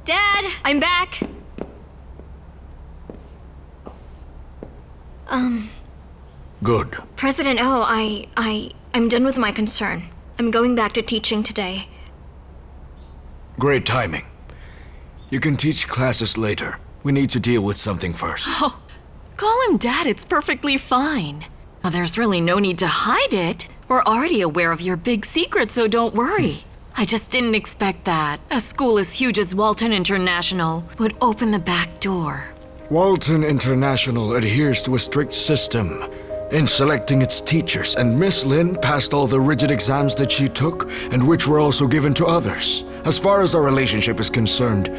Dad, I'm back. Good. President O, I'm done with my concern. I'm going back to teaching today. Great timing. You can teach classes later. We need to deal with something first. Oh, call him Dad, it's perfectly fine. Well, there's really no need to hide it. We're already aware of your big secret, so don't worry. I just didn't expect that. A school as huge as Walton International would open the back door. Walton International adheres to a strict system in selecting its teachers, and Miss Lin passed all the rigid exams that she took, and which were also given to others. As far as our relationship is concerned,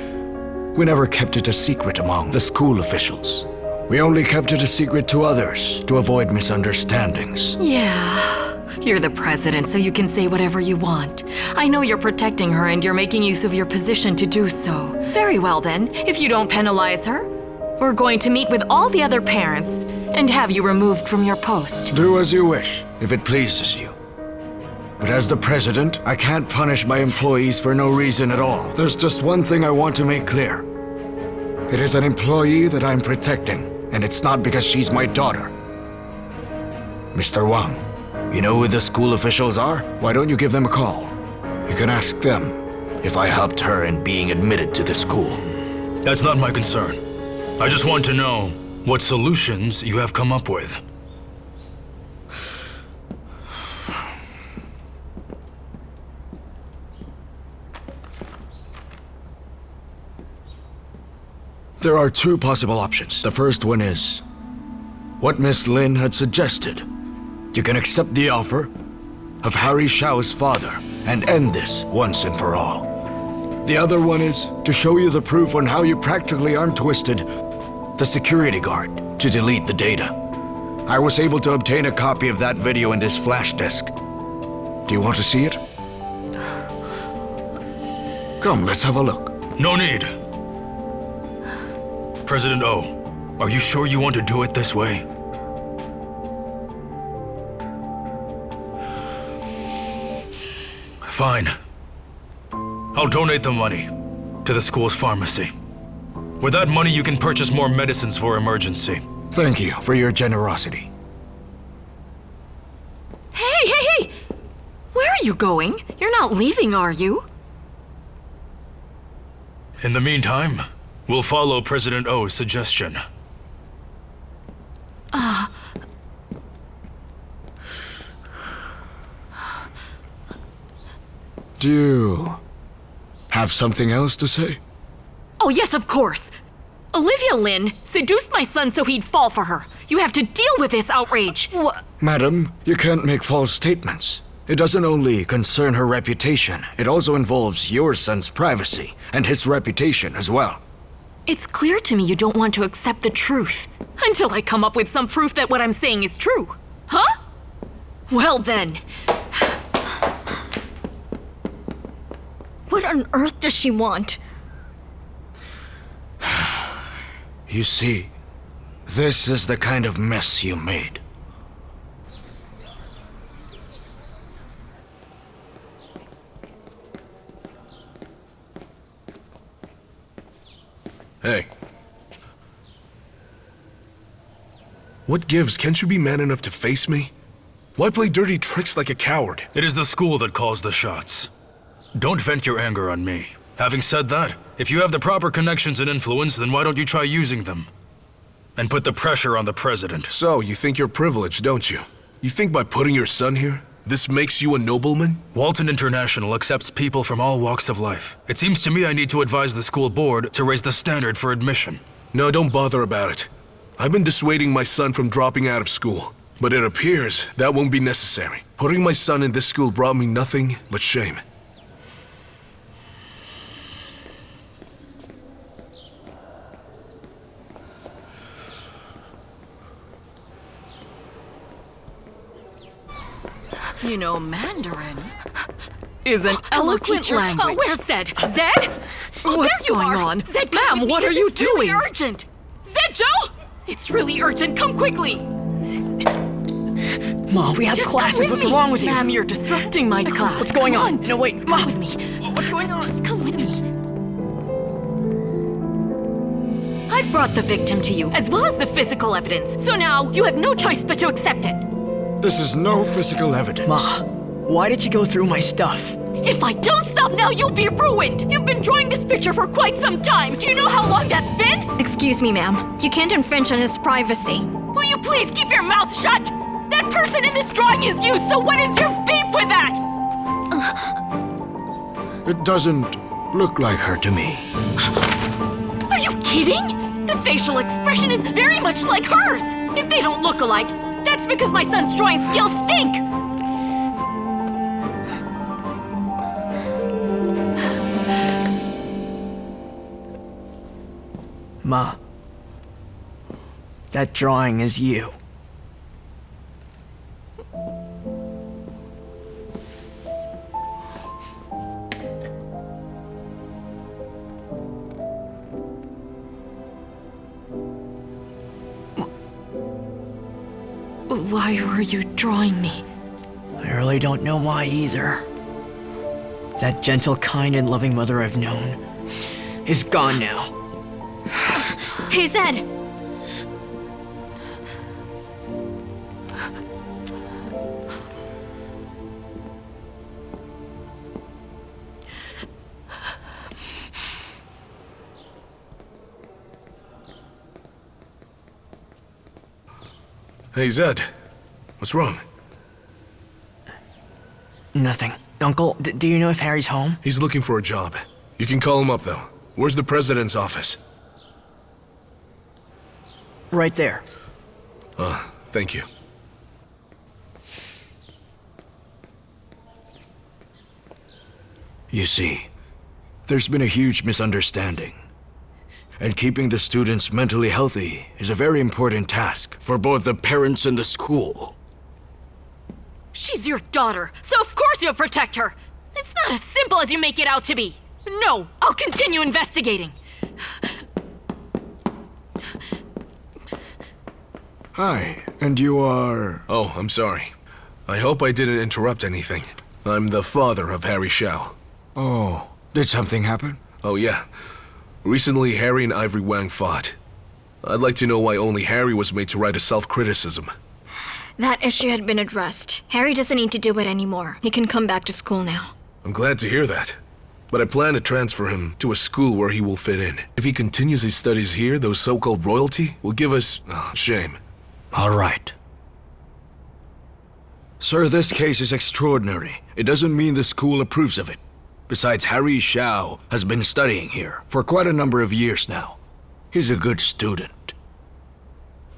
we never kept it a secret among the school officials. We only kept it a secret to others to avoid misunderstandings. Yeah, you're the president, so you can say whatever you want. I know you're protecting her and you're making use of your position to do so. Very well then, if you don't penalize her, we're going to meet with all the other parents and have you removed from your post. Do as you wish, if it pleases you. But as the president, I can't punish my employees for no reason at all. There's just one thing I want to make clear. It is an employee that I'm protecting, and it's not because she's my daughter. Mr. Wang, you know who the school officials are? Why don't you give them a call? You can ask them if I helped her in being admitted to the school. That's not my concern. I just want to know what solutions you have come up with. There are two possible options. The first one is what Miss Lin had suggested. You can accept the offer of Harry Xiao's father and end this once and for all. The other one is to show you the proof on how you practically arm twisted the security guard to delete the data. I was able to obtain a copy of that video in this flash disk. Do you want to see it? Come, let's have a look. No need. President O, are you sure you want to do it this way? Fine. I'll donate the money to the school's pharmacy. With that money, you can purchase more medicines for emergency. Thank you for your generosity. Hey! Where are you going? You're not leaving, are you? In the meantime, we'll follow President O's suggestion. Do you have something else to say? Oh, yes, of course. Olivia Lin seduced my son so he'd fall for her. You have to deal with this outrage. Madam, you can't make false statements. It doesn't only concern her reputation, it also involves your son's privacy and his reputation as well. It's clear to me you don't want to accept the truth until I come up with some proof that what I'm saying is true. Huh? Well then. What on earth does she want? You see, this is the kind of mess you made. Hey. What gives? Can't you be man enough to face me? Why play dirty tricks like a coward? It is the school that calls the shots. Don't vent your anger on me. Having said that, if you have the proper connections and influence, then why don't you try using them? And put the pressure on the president. So, you think you're privileged, don't you? You think by putting your son here, this makes you a nobleman? Walton International accepts people from all walks of life. It seems to me I need to advise the school board to raise the standard for admission. No, don't bother about it. I've been dissuading my son from dropping out of school, but it appears that won't be necessary. Putting my son in this school brought me nothing but shame. You know, Mandarin is an eloquent language. Where's Zed? Zed? What's going on? Zed, ma'am, what are you doing? It's urgent. Zed, Joe! It's really urgent. Come quickly. Mom, we have classes. What's wrong with you? Ma'am, you're disrupting my class. What's going on? Come No, wait, Come Mom. with me. What's going on? Just come with me. brought the victim to you, as well as the physical evidence. So now, you have no choice but to accept it. This is no physical evidence. Ma, why did you go through my stuff? If I don't stop now, you'll be ruined! You've been drawing this picture for quite some time. Do you know how long that's been? Excuse me, ma'am. You can't infringe on his privacy. Will you please keep your mouth shut? That person in this drawing is you, so what is your beef with that? It doesn't look like her to me. Are you kidding? The facial expression is very much like hers. If they don't look alike, that's because my son's drawing skills stink. Ma, that drawing is you. Why were you drawing me? I really don't know why either. That gentle, kind, and loving mother I've known is gone now. Hey, Zed! Hey, Zed. What's wrong? Nothing. Uncle, do you know if Harry's home? He's looking for a job. You can call him up, though. Where's the president's office? Right there. Thank you. You see, there's been a huge misunderstanding. And keeping the students mentally healthy is a very important task for both the parents and the school. She's your daughter, so of course you'll protect her. It's not as simple as you make it out to be. No, I'll continue investigating. Hi, and you are... Oh, I'm sorry. I hope I didn't interrupt anything. I'm the father of Harry Shao. Oh, did something happen? Oh, yeah. Recently, Harry and Ivory Wang fought. I'd like to know why only Harry was made to write a self-criticism. That issue had been addressed. Harry doesn't need to do it anymore. He can come back to school now. I'm glad to hear that. But I plan to transfer him to a school where he will fit in. If he continues his studies here, those so-called royalty will give us shame. All right. Sir, this case is extraordinary. It doesn't mean the school approves of it. Besides, Harry Shao has been studying here for quite a number of years now. He's a good student.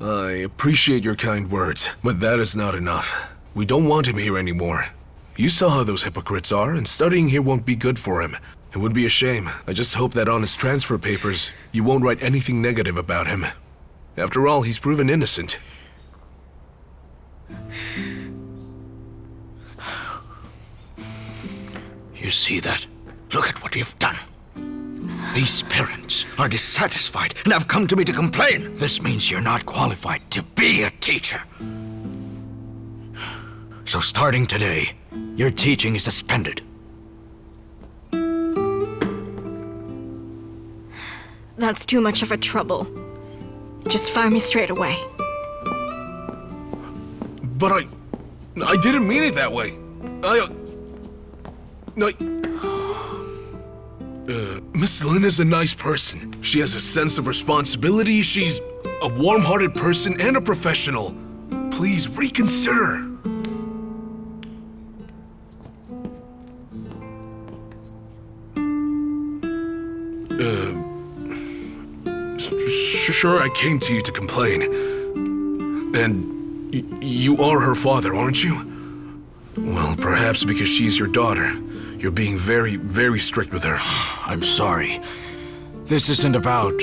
I appreciate your kind words, but that is not enough. We don't want him here anymore. You saw how those hypocrites are, and studying here won't be good for him. It would be a shame. I just hope that on his transfer papers, you won't write anything negative about him. After all, he's proven innocent. You see that? Look at what you've done. These parents are dissatisfied and have come to me to complain. This means you're not qualified to be a teacher. So starting today, your teaching is suspended. That's too much of a trouble. Just fire me straight away. But I didn't mean it that way. Miss Lin is a nice person. She has a sense of responsibility. She's a warm-hearted person and a professional. Please reconsider. Sure, I came to you to complain. And you are her father, aren't you? Well, perhaps because she's your daughter, you're being very, very strict with her. I'm sorry. This isn't about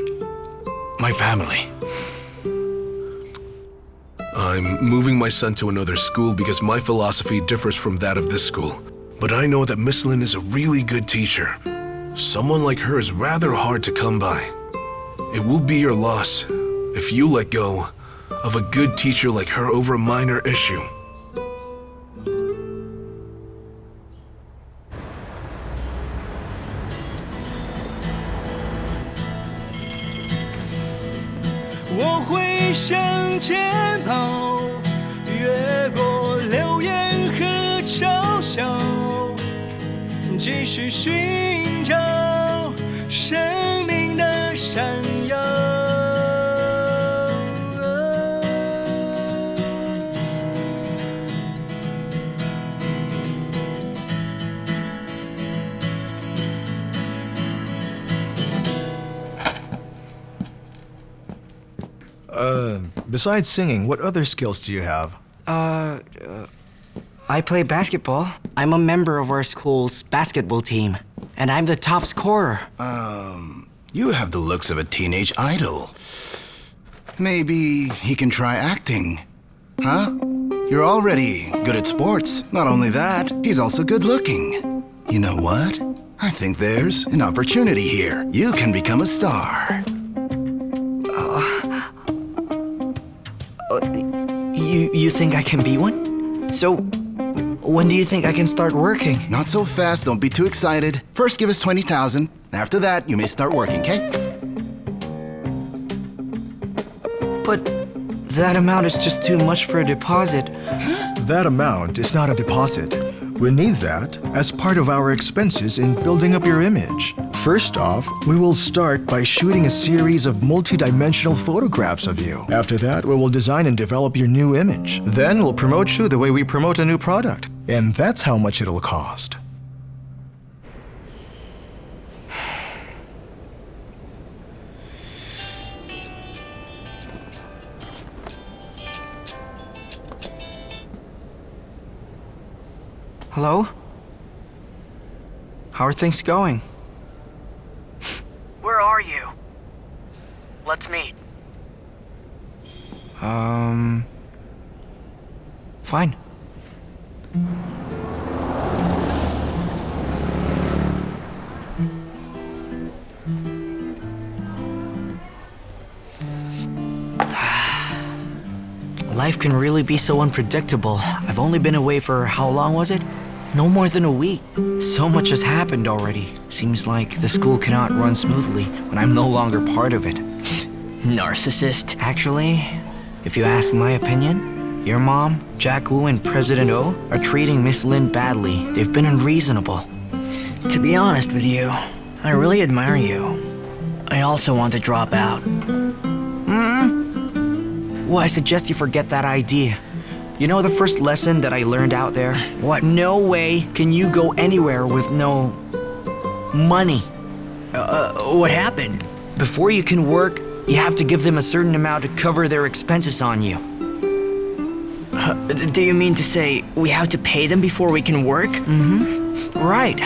my family. I'm moving my son to another school because my philosophy differs from that of this school. But I know that Miss Lin is a really good teacher. Someone like her is rather hard to come by. It will be your loss if you let go of a good teacher like her over a minor issue. 向煎熬，越过流言和嘲笑，继续寻找生命的闪耀。Besides singing, what other skills do you have? I play basketball. I'm a member of our school's basketball team, and I'm the top scorer. You have the looks of a teenage idol. Maybe he can try acting. Huh? You're already good at sports. Not only that, he's also good looking. You know what? I think there's an opportunity here. You can become a star. You think I can be one? So, when do you think I can start working? Not so fast, don't be too excited. First give us 20,000. After that, you may start working, okay? But that amount is just too much for a deposit. That amount is not a deposit. We need that as part of our expenses in building up your image. First off, we will start by shooting a series of multi-dimensional photographs of you. After that, we will design and develop your new image. Then we'll promote you the way we promote a new product. And that's how much it'll cost. Hello? How are things going? Where are you? Let's meet. Fine. Life can really be so unpredictable. I've only been away for how long was it? No more than a week. So much has happened already. Seems like the school cannot run smoothly when I'm no longer part of it. Narcissist. Actually, if you ask my opinion, your mom, Jack Wu, and President O are treating Miss Lin badly. They've been unreasonable. To be honest with you, I really admire you. I also want to drop out. Well, I suggest you forget that idea. You know the first lesson that I learned out there? What? No way can you go anywhere with no money. What happened? Before you can work, you have to give them a certain amount to cover their expenses on you. Do you mean to say we have to pay them before we can work? Mm-hmm. Right.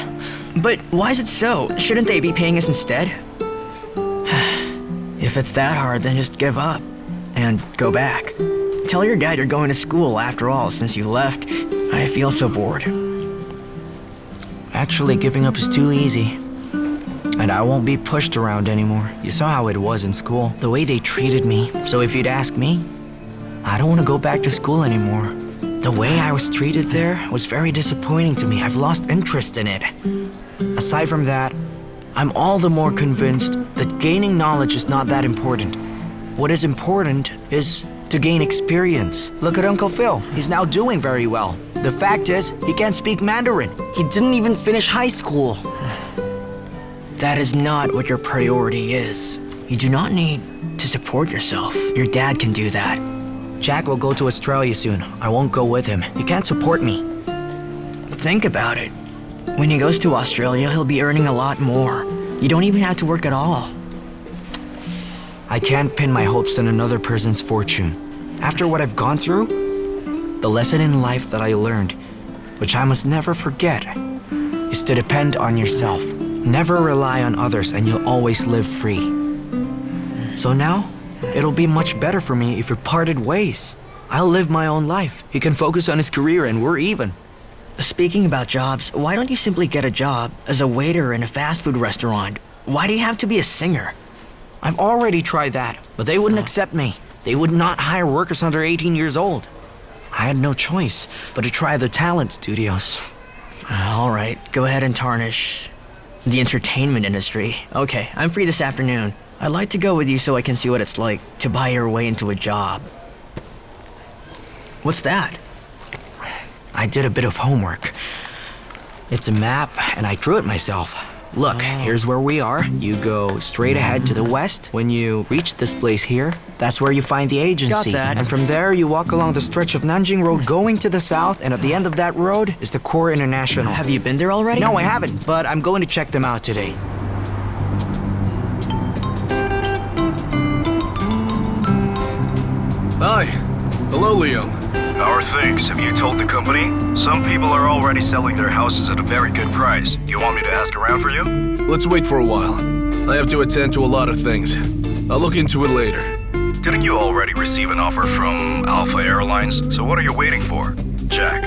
But why is it so? Shouldn't they be paying us instead? If it's that hard, then just give up and go back. Tell your dad you're going to school after all, since you left. I feel so bored. Actually, giving up is too easy. And I won't be pushed around anymore. You saw how it was in school, the way they treated me. So if you'd ask me, I don't want to go back to school anymore. The way I was treated there was very disappointing to me. I've lost interest in it. Aside from that, I'm all the more convinced that gaining knowledge is not that important. What is important is to gain experience. Look at Uncle Phil. He's now doing very well. The fact is, he can't speak Mandarin. He didn't even finish high school. That is not what your priority is. You do not need to support yourself. Your dad can do that. Jack will go to Australia soon. I won't go with him. He can't support me. Think about it. When he goes to Australia, he'll be earning a lot more. You don't even have to work at all. I can't pin my hopes on another person's fortune. After what I've gone through, the lesson in life that I learned, which I must never forget, is to depend on yourself. Never rely on others and you'll always live free. So now, it'll be much better for me if we parted ways. I'll live my own life. He can focus on his career and we're even. Speaking about jobs, why don't you simply get a job as a waiter in a fast food restaurant? Why do you have to be a singer? I've already tried that, but they wouldn't accept me. They would not hire workers under 18 years old. I had no choice but to try the talent studios. All right, go ahead and tarnish the entertainment industry. Okay, I'm free this afternoon. I'd like to go with you so I can see what it's like to buy your way into a job. What's that? I did a bit of homework. It's a map, and I drew it myself. Look, here's where we are. You go straight ahead to the west. When you reach this place here, that's where you find the agency. Got that. And from there, you walk along the stretch of Nanjing Road going to the south, and at the end of that road is the Core International. Have you been there already? No, I haven't, but I'm going to check them out today. Hi. Hello, Leo. How are things? Have you told the company? Some people are already selling their houses at a very good price. Do you want me to ask around for you? Let's wait for a while. I have to attend to a lot of things. I'll look into it later. Didn't you already receive an offer from Alpha Airlines? So what are you waiting for? Jack,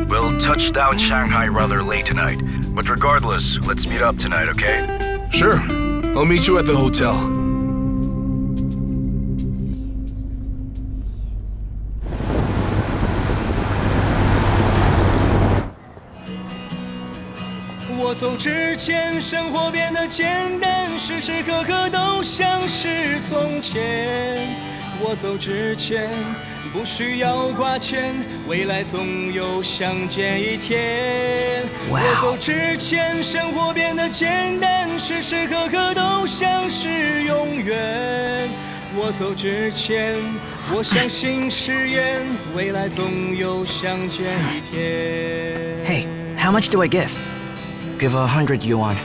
we'll touch down Shanghai rather late tonight. But regardless, let's meet up tonight, okay? Sure. I'll meet you at the hotel.我走之前，生活变得简单，时时刻刻都像是从前。我走之前，不需要挂牵，未来总有相见一天。我走之前，生活变得简单，时时刻刻都像是永远。我走之前，我相信誓言，未来总有相见一天。 Hey, how much do I give? Give 100 yuan.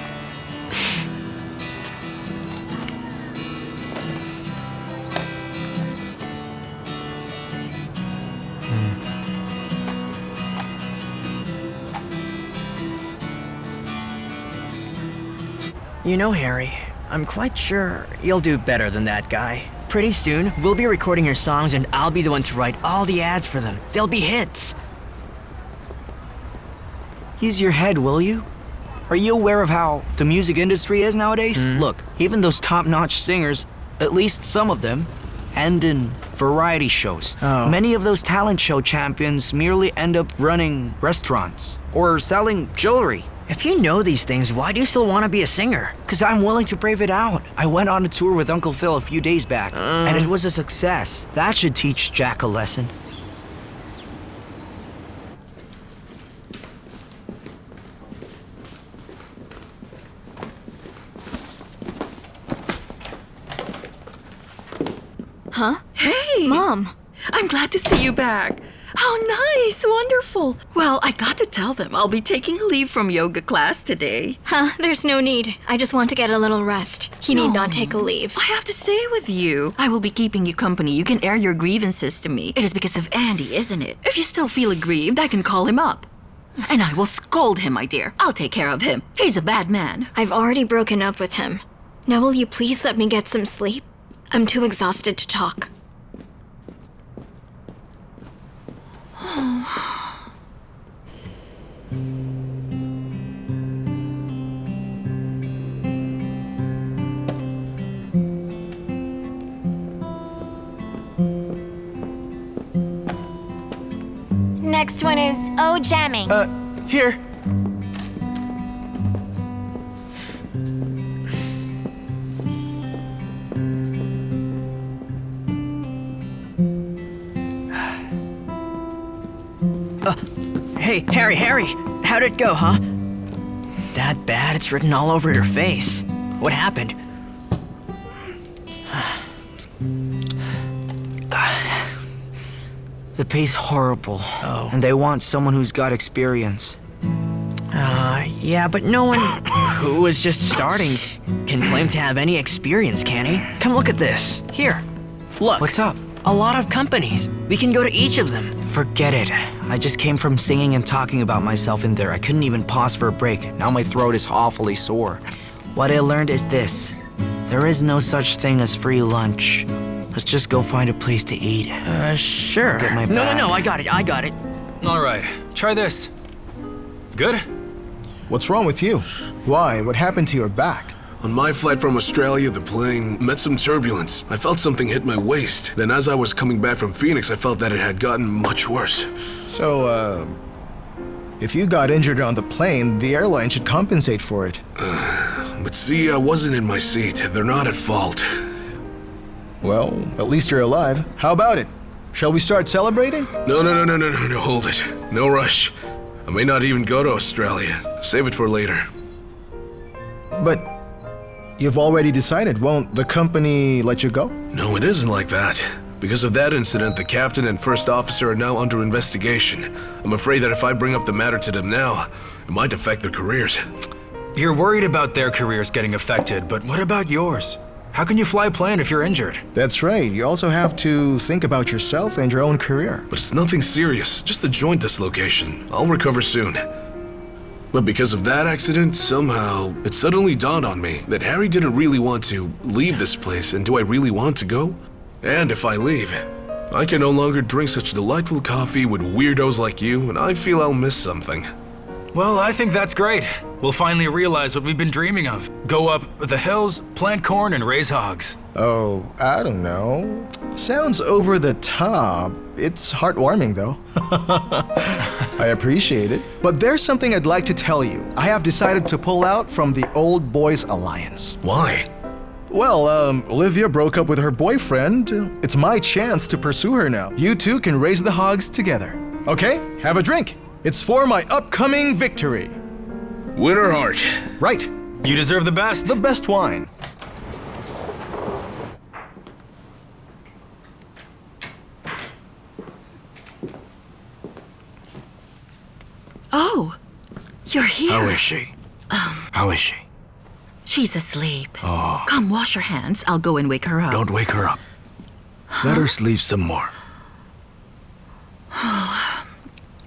You know, Harry, I'm quite sure you'll do better than that guy. Pretty soon, we'll be recording your songs and I'll be the one to write all the ads for them. They'll be hits. Use your head, will you? Are you aware of how the music industry is nowadays? Look, even those top-notch singers, at least some of them, end in variety shows. Many of those talent show champions merely end up running restaurants or selling jewelry. If you know these things, why do you still want to be a singer? Because I'm willing to brave it out. I went on a tour with Uncle Phil a few days back, and it was a success. That should teach Jack a lesson. Huh? Hey! Mom! I'm glad to see you back. How nice! Wonderful! Well, I got to tell them I'll be taking leave from yoga class today. Huh, there's no need. I just want to get a little rest. He need not take a leave. I have to stay with you. I will be keeping you company. You can air your grievances to me. It is because of Andy, isn't it? If you still feel aggrieved, I can call him up. And I will scold him, my dear. I'll take care of him. He's a bad man. I've already broken up with him. Now will you please let me get some sleep? I'm too exhausted to talk. Next one is O jamming. Here. Hey, Harry, how'd it go, huh? That bad? It's written all over your face. What happened? The pay's horrible. Oh. And they want someone who's got experience. Yeah, but no one who is just starting can claim to have any experience, can he? Come look at this. Here. Look. What's up? A lot of companies. We can go to each of them. Forget it. I just came from singing and talking about myself in there. I couldn't even pause for a break. Now my throat is awfully sore. What I learned is this. There is no such thing as free lunch. Let's just go find a place to eat. Sure. Get my bag. No, I got it. All right, try this. Good? What's wrong with you? Why? What happened to your back? On my flight from Australia, the plane met some turbulence. I felt something hit my waist. Then as I was coming back from Phoenix, I felt that it had gotten much worse. So, if you got injured on the plane, the airline should compensate for it. But see, I wasn't in my seat. They're not at fault. Well, at least you're alive. How about it? Shall we start celebrating? No, hold it. No rush. I may not even go to Australia. Save it for later. But you've already decided. Won't the company let you go? No, it isn't like that. Because of that incident, the captain and first officer are now under investigation. I'm afraid that if I bring up the matter to them now, it might affect their careers. You're worried about their careers getting affected, but what about yours? How can you fly a plane if you're injured? That's right. You also have to think about yourself and your own career. But it's nothing serious, just a joint dislocation. I'll recover soon. But because of that accident, somehow, it suddenly dawned on me that Harry didn't really want to leave this place, and do I really want to go? And if I leave, I can no longer drink such delightful coffee with weirdos like you, and I feel I'll miss something. Well, I think that's great. We'll finally realize what we've been dreaming of. Go up the hills, plant corn, and raise hogs. Oh, I don't know. Sounds over the top. It's heartwarming, though. I appreciate it. But there's something I'd like to tell you. I have decided to pull out from the Old Boys Alliance. Why? Well, Olivia broke up with her boyfriend. It's my chance to pursue her now. You two can raise the hogs together. Okay, have a drink. It's for my upcoming victory. Winter heart. Right. You deserve the best. The best wine. Oh, you're here. How is she? How is she? She's asleep. Oh. Come, wash your hands. I'll go and wake her up. Don't wake her up. Let her sleep some more.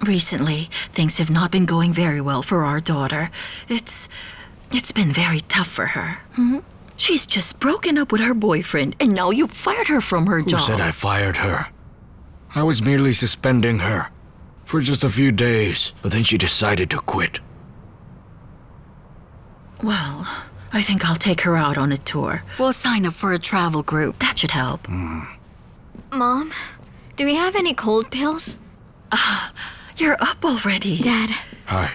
Recently, things have not been going very well for our daughter. It's been very tough for her. She's just broken up with her boyfriend, and now you fired her from her job. Who said I fired her? I was merely suspending her for just a few days, but then she decided to quit. Well, I think I'll take her out on a tour. We'll sign up for a travel group. That should help. Mom, do we have any cold pills? You're up already. Dad. Hi.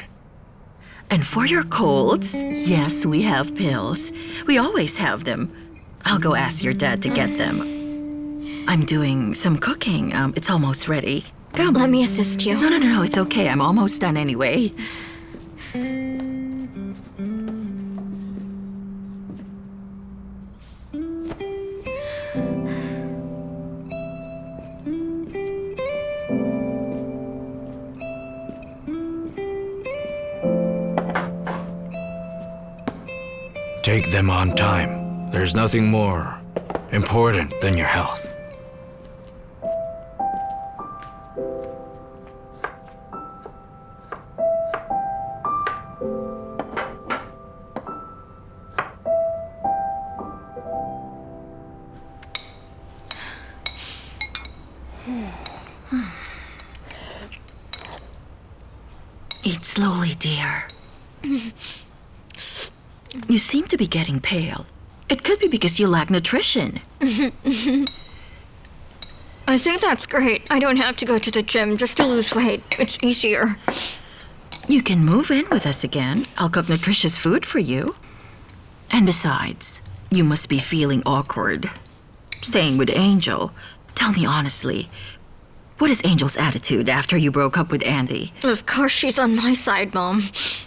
And for your colds, yes, we have pills. We always have them. I'll go ask your dad to get them. I'm doing some cooking. It's almost ready. Come. Let me assist you. No, it's okay. I'm almost done anyway. Take them on time. There's nothing more important than your health. Eat slowly, dear. You seem to be getting pale. It could be because you lack nutrition. I think that's great. I don't have to go to the gym just to lose weight. It's easier. You can move in with us again. I'll cook nutritious food for you. And besides, you must be feeling awkward. Staying with Angel. Tell me honestly, what is Angel's attitude after you broke up with Andy? Of course she's on my side, Mom.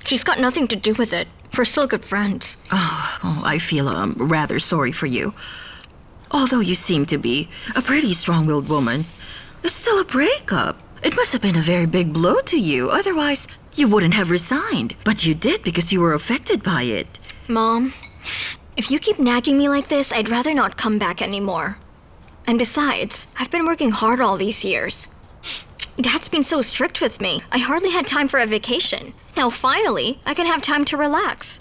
She's got nothing to do with it. We're still good friends. Oh, I feel rather sorry for you. Although you seem to be a pretty strong-willed woman, it's still a breakup. It must have been a very big blow to you. Otherwise, you wouldn't have resigned. But you did because you were affected by it. Mom, if you keep nagging me like this, I'd rather not come back anymore. And besides, I've been working hard all these years. Dad's been so strict with me. I hardly had time for a vacation. Now finally, I can have time to relax.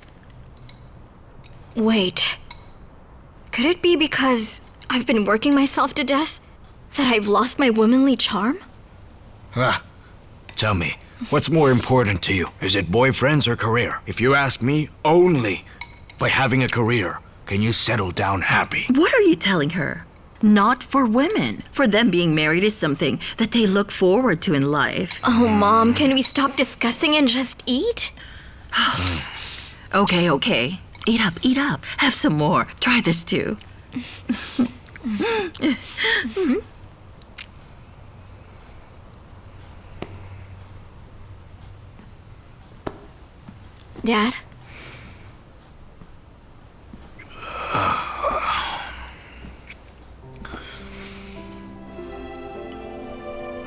Wait. Could it be because I've been working myself to death that I've lost my womanly charm? Tell me, what's more important to you? Is it boyfriends or career? If you ask me, only by having a career can you settle down happy. What are you telling her? Not for women. For them, being married is something that they look forward to in life. Oh, Mom, can we stop discussing and just eat? Okay. Eat up, eat up. Have some more. Try this too. Dad?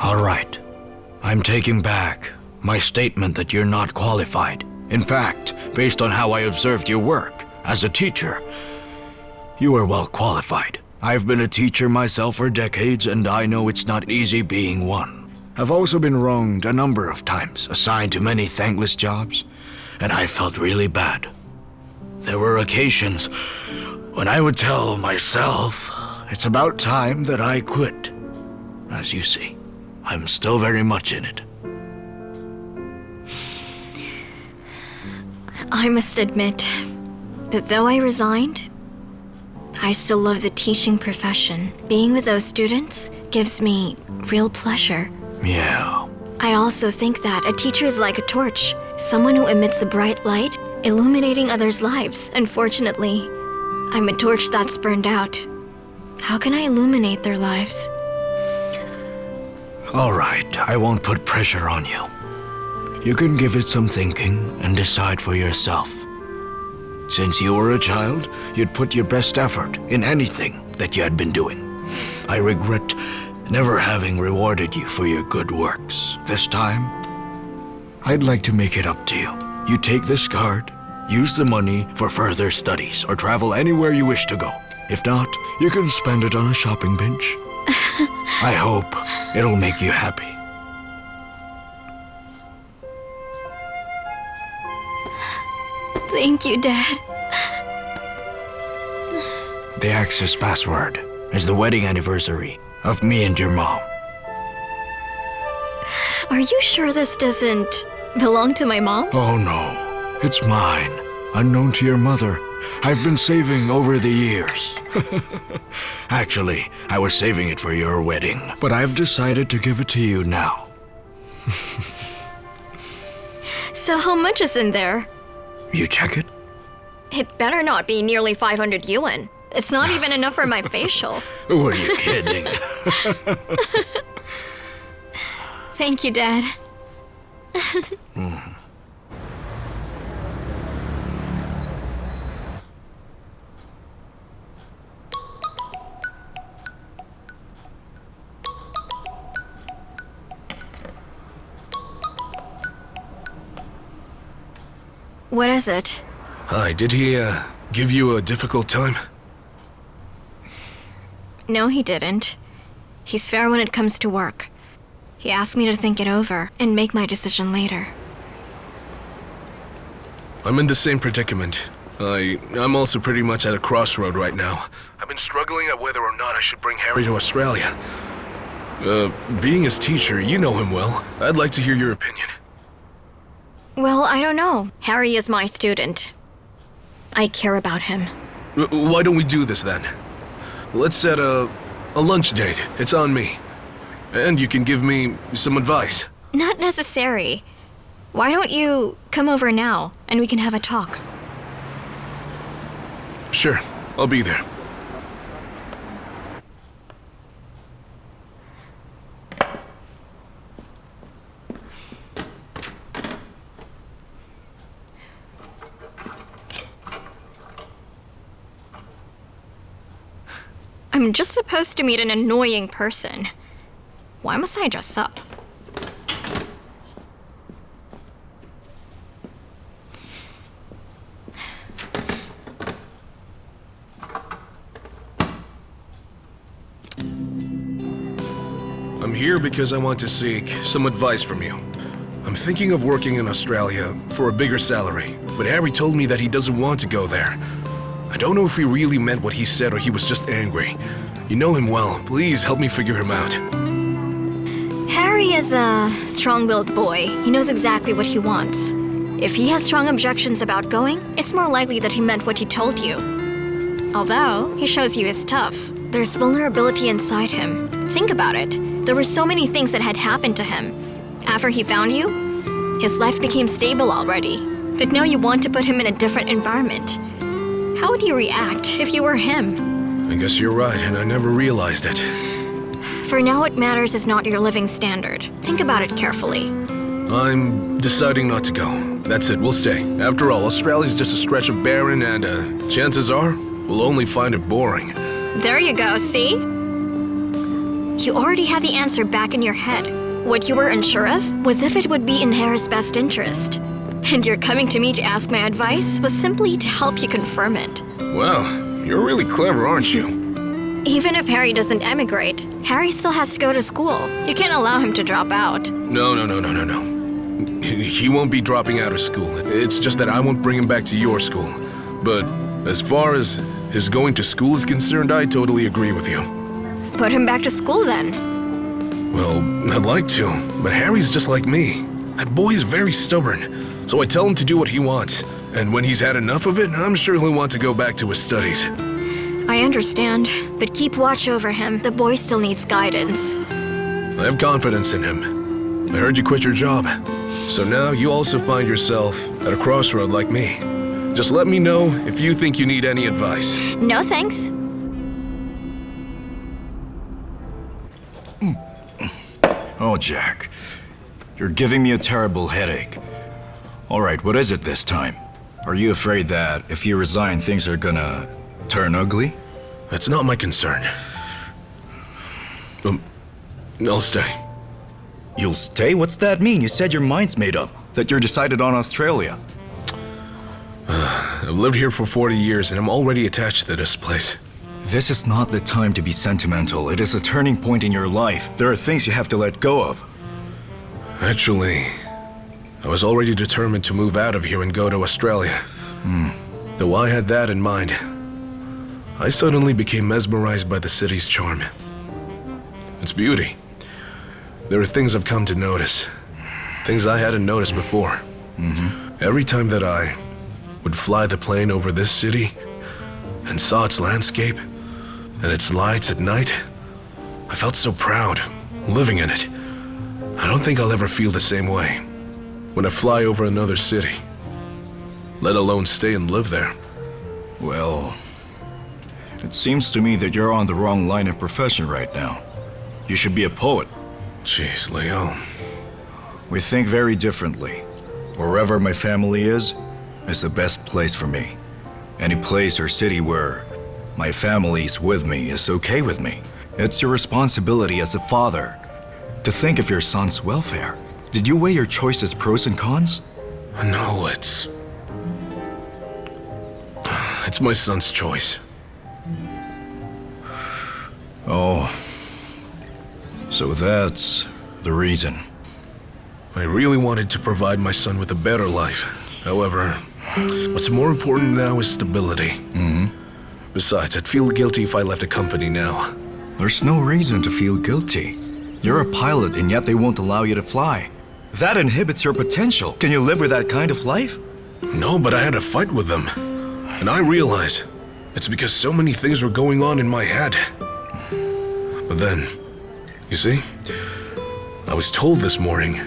All right. I'm taking back my statement that you're not qualified. In fact, based on how I observed your work as a teacher, you are well qualified. I've been a teacher myself for decades, and I know it's not easy being one. I've also been wronged a number of times, assigned to many thankless jobs, and I felt really bad. There were occasions when I would tell myself it's about time that I quit. As you see, I'm still very much in it. I must admit that though I resigned, I still love the teaching profession. Being with those students gives me real pleasure. Yeah. I also think that a teacher is like a torch, someone who emits a bright light, illuminating others' lives. Unfortunately, I'm a torch that's burned out. How can I illuminate their lives? All right, I won't put pressure on you. You can give it some thinking and decide for yourself. Since you were a child, you'd put your best effort in anything that you had been doing. I regret never having rewarded you for your good works. This time, I'd like to make it up to you. You take this card, use the money for further studies, or travel anywhere you wish to go. If not, you can spend it on a shopping bench. I hope it'll make you happy. Thank you, Dad. The access password is the wedding anniversary of me and your mom. Are you sure this doesn't belong to my mom? Oh no, it's mine, unknown to your mother. I've been saving over the years. Actually, I was saving it for your wedding, but I've decided to give it to you now. So how much is in there? You check it? It better not be nearly 500 yuan. It's not even enough for my facial. Were you kidding? Thank you, Dad. What is it? Hi, did he, give you a difficult time? No, he didn't. He's fair when it comes to work. He asked me to think it over and make my decision later. I'm in the same predicament. I'm also pretty much at a crossroad right now. I've been struggling at whether or not I should bring Harry to Australia. Being his teacher, you know him well. I'd like to hear your opinion. Well, I don't know. Harry is my student. I care about him. Why don't we do this then? Let's set a lunch date. It's on me. And you can give me some advice. Not necessary. Why don't you come over now and we can have a talk? Sure, I'll be there. I'm just supposed to meet an annoying person. Why must I dress up? I'm here because I want to seek some advice from you. I'm thinking of working in Australia for a bigger salary, but Harry told me that he doesn't want to go there. I don't know if he really meant what he said or he was just angry. You know him well. Please help me figure him out. Harry is a strong-willed boy. He knows exactly what he wants. If he has strong objections about going, it's more likely that he meant what he told you. Although, he shows you he's tough. There's vulnerability inside him. Think about it. There were so many things that had happened to him. After he found you, his life became stable already. But now you want to put him in a different environment. How would you react if you were him? I guess you're right, and I never realized it. For now, what matters is not your living standard. Think about it carefully. I'm deciding not to go. That's it, we'll stay. After all, Australia's just a stretch of barren, and chances are, we'll only find it boring. There you go, see? You already had the answer back in your head. What you were unsure of was if it would be in Harry's best interest. And your coming to me to ask my advice was simply to help you confirm it. Well, you're really clever, aren't you? Even if Harry doesn't emigrate, Harry still has to go to school. You can't allow him to drop out. No. He won't be dropping out of school. It's just that I won't bring him back to your school. But as far as his going to school is concerned, I totally agree with you. Put him back to school then. Well, I'd like to, but Harry's just like me. That boy is very stubborn, so I tell him to do what he wants. And when he's had enough of it, I'm sure he'll want to go back to his studies. I understand, but keep watch over him. The boy still needs guidance. I have confidence in him. I heard you quit your job. So now you also find yourself at a crossroad like me. Just let me know if you think you need any advice. No thanks. Oh, Jack. You're giving me a terrible headache. All right, what is it this time? Are you afraid that if you resign, things are gonna turn ugly? That's not my concern. I'll stay. You'll stay? What's that mean? You said your mind's made up, that you're decided on Australia. I've lived here for 40 years and I'm already attached to this place. This is not the time to be sentimental. It is a turning point in your life. There are things you have to let go of. Actually, I was already determined to move out of here and go to Australia. Though I had that in mind, I suddenly became mesmerized by the city's charm. Its beauty. There are things I've come to notice. Things I hadn't noticed before. Every time that I would fly the plane over this city and saw its landscape and its lights at night, I felt so proud living in it. I don't think I'll ever feel the same way when I fly over another city, let alone stay and live there. Well, it seems to me that you're on the wrong line of profession right now. You should be a poet. Jeez, Leo. We think very differently. Wherever my family is the best place for me. Any place or city where my family's with me is okay with me. It's your responsibility as a father to think of your son's welfare. Did you weigh your choices pros and cons? No, it's my son's choice. Oh, so that's the reason. I really wanted to provide my son with a better life. However, what's more important now is stability. Besides, I'd feel guilty if I left a company now. There's no reason to feel guilty. You're a pilot and yet they won't allow you to fly. That inhibits your potential. Can you live with that kind of life? No, but I had a fight with them. And I realize it's because so many things were going on in my head. But then, you see, I was told this morning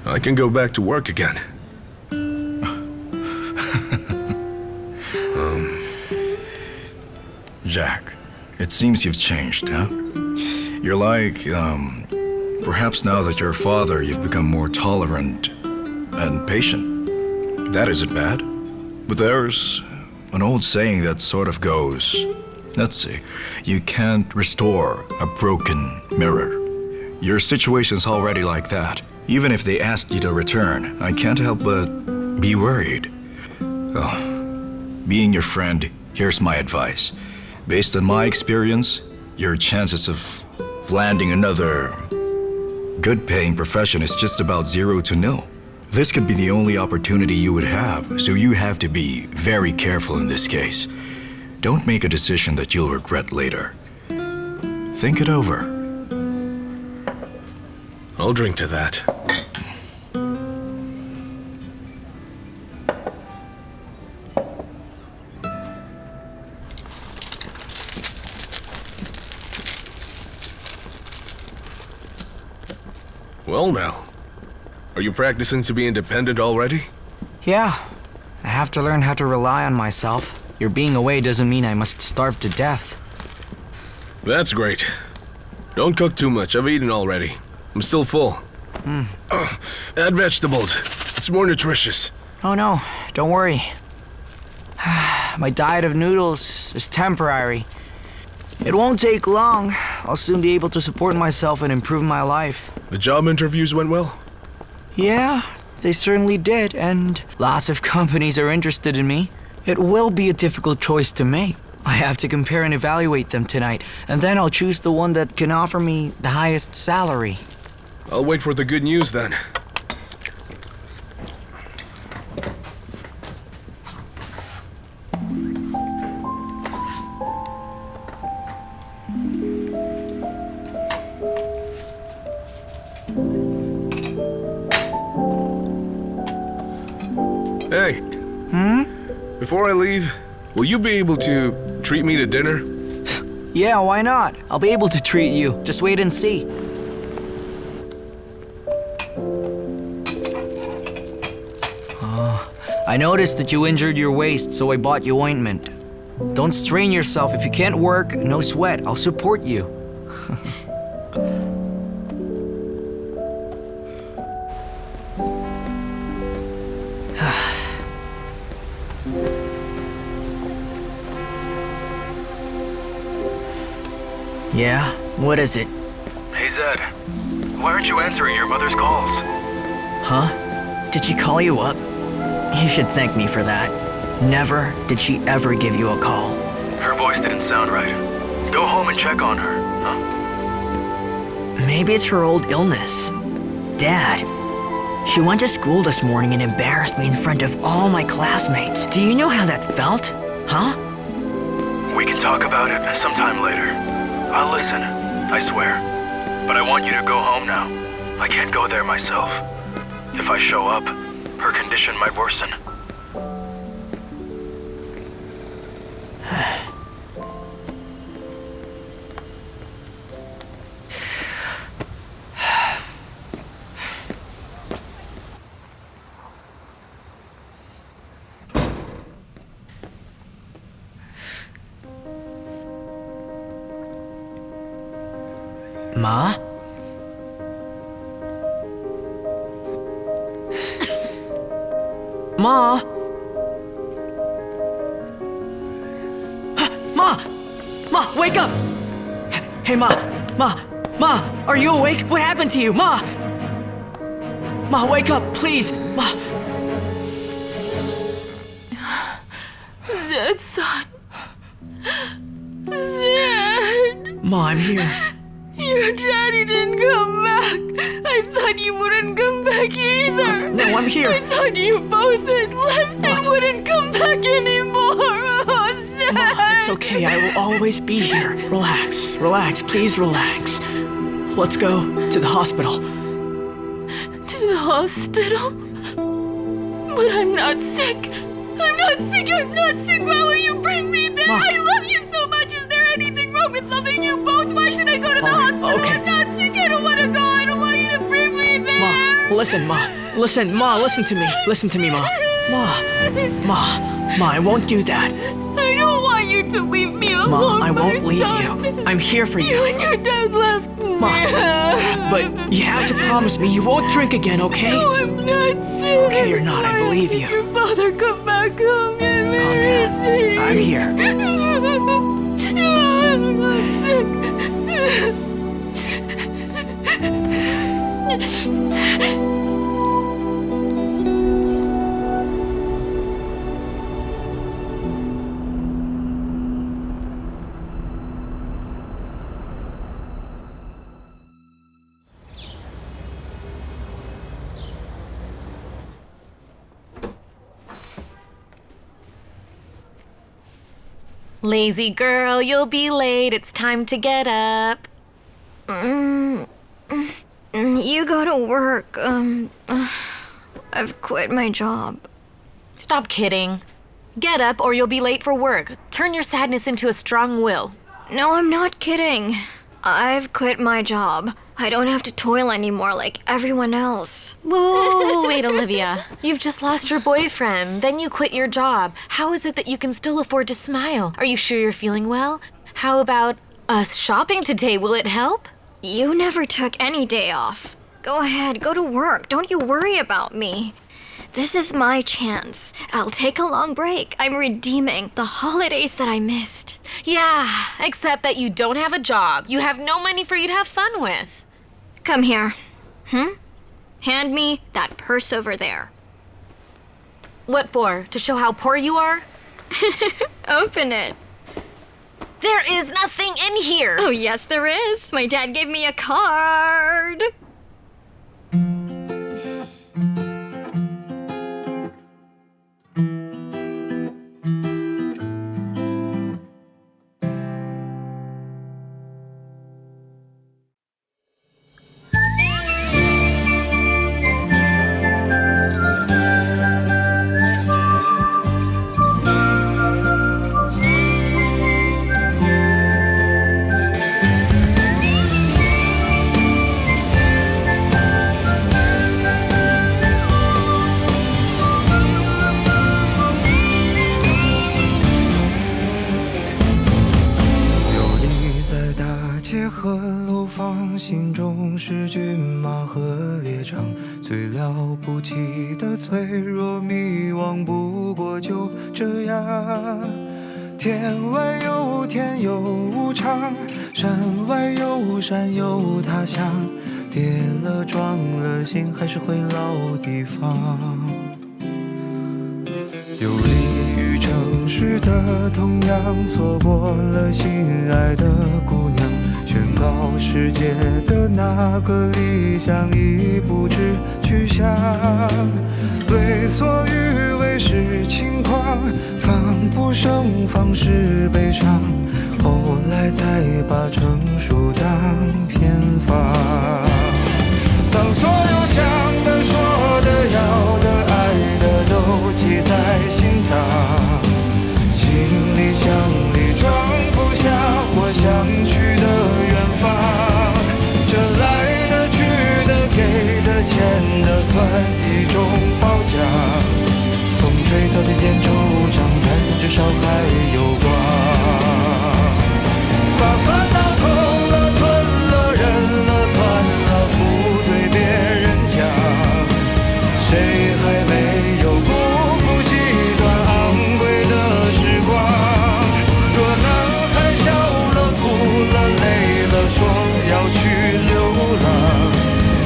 I can go back to work again. Jack, it seems you've changed, huh? You're like, perhaps now that you're a father, you've become more tolerant and patient. That isn't bad. But there's an old saying that sort of goes, let's see, you can't restore a broken mirror. Your situation's already like that. Even if they ask you to return, I can't help but be worried. Oh, being your friend, here's my advice. Based on my experience, your chances of landing another good-paying profession is just about 0 to 0. This could be the only opportunity you would have, so you have to be very careful in this case. Don't make a decision that you'll regret later. Think it over. I'll drink to that. Well now, are you practicing to be independent already? Yeah, I have to learn how to rely on myself. Your being away doesn't mean I must starve to death. That's great. Don't cook too much. I've eaten already. I'm still full. Add vegetables. It's more nutritious. Oh no, don't worry. My diet of noodles is temporary. It won't take long. I'll soon be able to support myself and improve my life. The job interviews went well? Yeah, they certainly did, and lots of companies are interested in me. It will be a difficult choice to make. I have to compare and evaluate them tonight, and then I'll choose the one that can offer me the highest salary. I'll wait for the good news then. Hey. Before I leave, will you be able to treat me to dinner? Yeah, why not? I'll be able to treat you. Just wait and see. I noticed that you injured your waist, so I bought you ointment. Don't strain yourself. If you can't work, no sweat. I'll support you. Yeah? What is it? Hey, Zed. Why aren't you answering your mother's calls? Huh? Did she call you up? You should thank me for that. Never did she ever give you a call. Her voice didn't sound right. Go home and check on her, huh? Maybe it's her old illness. Dad, she went to school this morning and embarrassed me in front of all my classmates. Do you know how that felt? Huh? We can talk about it sometime later. I'll listen, I swear. But I want you to go home now. I can't go there myself. If I show up, her condition might worsen. Ma? Ma? Ma! Ma, wake up! Hey, Ma! Ma! Ma! Are you awake? What happened to you? Ma! Ma, wake up, please! Ma! Zed, son. Zed. Ma, I'm here. Your daddy didn't come back. I thought you wouldn't come back either. No, I'm here. I thought you both had left and wouldn't come back anymore. Oh, Zed. Ma, it's okay. I will always be here. Relax. Relax. Please relax. Let's go to the hospital. To the hospital? But I'm not sick. I'm not sick. I'm not sick. Why will you bring me there? Ma. I love you so much. Is there anything wrong with loving you both? Why should I go to the hospital? okay. I'm not sick. I don't want to go. I don't want you to bring me there. Ma, listen, Ma. Listen, Ma, listen to me. Listen to me, Ma. Ma, I won't do that. I don't want you to leave me alone. Ma, I won't my leave son. you. I'm here for you. You and your dad left me. Ma, but you have to promise me you won't drink again, okay? No, I'm not sick. Okay, you're not. I believe you. Your father, come back home. Calm down. I'm here. I'm not sick. Lazy girl, you'll be late. It's time to get up. You go to work. I've quit my job. Stop kidding. Get up or you'll be late for work. Turn your sadness into a strong will. No, I'm not kidding. I've quit my job. I don't have to toil anymore like everyone else. Whoa, wait, Olivia. You've just lost your boyfriend, then you quit your job. How is it that you can still afford to smile? Are you sure you're feeling well? How about us shopping today? Will it help? You never took any day off. Go ahead, go to work. Don't you worry about me. This is my chance. I'll take a long break. I'm redeeming the holidays that I missed. Yeah, except that you don't have a job. You have no money for you to have fun with. Come here. Hand me that purse over there. What for? To show how poor you are? Open it. There is nothing in here. Oh, yes, there is. My dad gave me a card.心中是骏马和猎场，最了不起的脆弱迷惘，不过就这样。天外有天有无常，山外有山有他乡，跌了撞了心还是回老地方。游离于城市的同样，错过了心爱的姑娘，宣告世界的那个理想已不知去向。为所欲为是轻狂，防不胜防是悲伤，后来才把成熟当偏方。当所有想的说的要的爱的都记在心脏，行李箱里装不下我想去的远方。这来的去的给的欠的算一种褒奖，风吹草低见惆怅，但至少还有光。把烦恼吞了吞了忍了算了，不对别人讲，谁还没有辜负几段昂贵的时光。若男孩笑了哭了累了说要去流浪，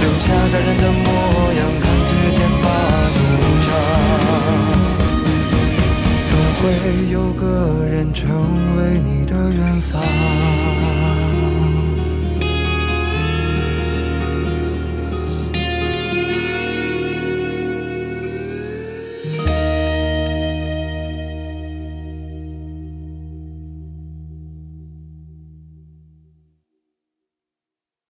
留下大人的模样，看岁月剑拔弩张，总会有个人成为你的远方。